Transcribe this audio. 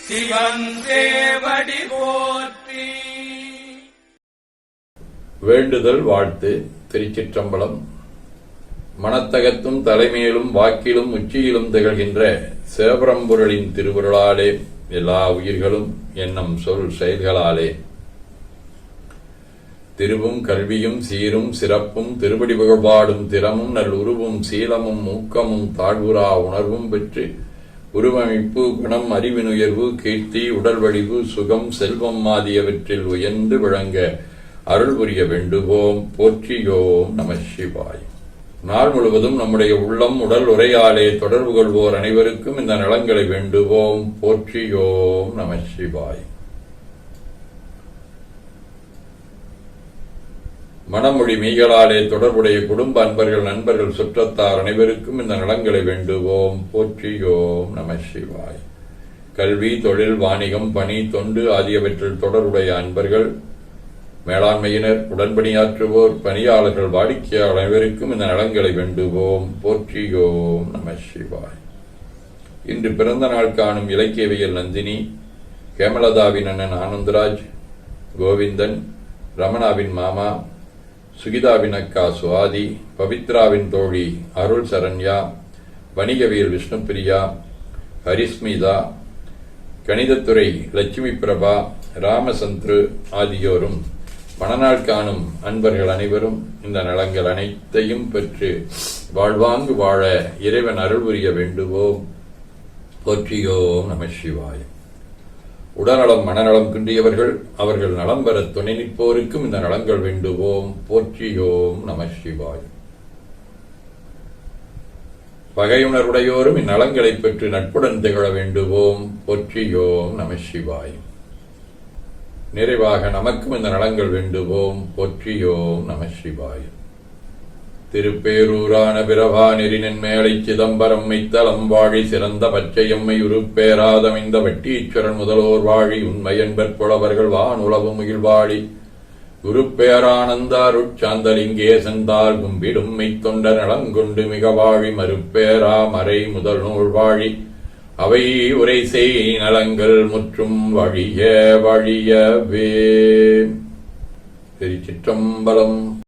சிவன் சேவடி போற்றி. வேண்டுதல் வாழ்த்து. திருச்சிற்றம்பலம். மனத்தகத்தும் தலைமையிலும் வாக்கிலும் உச்சியிலும் திகழ்கின்ற சிவபரம்பொருளின் திருவருளாலே எல்லா உயிர்களும் எண்ணம் சொல் செயல்களாலே திருவும் கல்வியும் சீரும் சிறப்பும் திருவடி புகழ்பாடும் திறமும் நல் உருவும் சீலமும் ஊக்கமும் தாழ்வுரா உணர்வும் பெற்று உருவமைப்பு குணம் அறிவினுயர்வு கீர்த்தி உடல் வடிவு சுகம் செல்வம் ஆகியவற்றில் உயர்ந்து விளங்க அருள் புரிய வேண்டுவோம். போற்றியோம் நம சிவாய். நாள் முழுவதும் நம்முடைய உள்ளம் உடல் உரையாலே தொடர்பு கொள்வோர் அனைவருக்கும் இந்த நலங்களை வேண்டுவோம். போற்றியோம் நம சிவாய். மனமொழி மெய்களாலே தொடர்புடைய குடும்ப அன்பர்கள் நண்பர்கள் சுற்றத்தார் அனைவருக்கும் இந்த நலங்களை வேண்டுவோம். போற்றியோம் நம சிவாய். கல்வி தொழில் வாணிகம் பணி தொண்டு ஆகியவற்றில் தொடர்புடைய அன்பர்கள் மேலாண்மையினர் உடன்பணியாற்றுவோர் பணியாளர்கள் வாடிக்கையாளர் அனைவருக்கும் இந்த நலங்களை வேண்டுவோம். போற்றியோம் நம சிவாய். இன்று பிறந்த நாள் காணும் இலக்கியவியல் நந்தினி, ஹேமலதாவின் அண்ணன் ஆனந்தராஜ், கோவிந்தன், ரமணாவின் மாமா, சுகிதாவின் அக்கா சுவாதி, பவித்ராவின் தோழி அருள் சரண்யா, வணிகவியல் விஷ்ணுபிரியா, ஹரிஸ்மிதா, கணிதத்துறை லட்சுமி பிரபா, ராமசந்திரு ஆகியோரும் மணநாள் காணும் அன்பர்கள் அனைவரும் இந்த நலங்கள் அனைத்தையும் பெற்று வாழ்வாங்கு வாழ இறைவன் அருள் புரிய வேண்டுவோம். போற்றியோம் நம சிவாய். உடல்நலம் மனநலம் குன்றியவர்கள் அவர்கள் நலம் பெற துணை நிற்போருக்கும் இந்த நலங்கள் வேண்டுவோம். போற்றியோம் நம சிவாய். பகையுணர்வுடையோரும் இந்நலங்களை பெற்று நட்புடன் திகழ வேண்டுவோம். போற்றியோம் நம சிவாய். நிறைவாக நமக்கும் இந்த நலங்கள் வேண்டுவோம். போற்றியோம் நம சிவாய். திருப்பேரூரான பிறவா நெறினின் மேலை சிதம்பரம் மைத்தலம் வாழி சிறந்த பச்சையம்மை உருப்பேராதமைந்த வட்டீஸ்வரன் முதலோர் வாழி உண்மையன்பற் புலவர்கள் வானுலவு முகிழ்வாழி குருப்பேரானந்த அருட்சாந்தலிங்கே சென்றால் கும்பிடும் மெய்த்தொண்ட நலங்கொண்டு மிக வாழி மறுப்பேரா மறை முதல் நூல் வாழி அவை உரை செய் நலங்கள் முற்றும் வழிய வழியவே. திருச்சிற்றம்பலம்.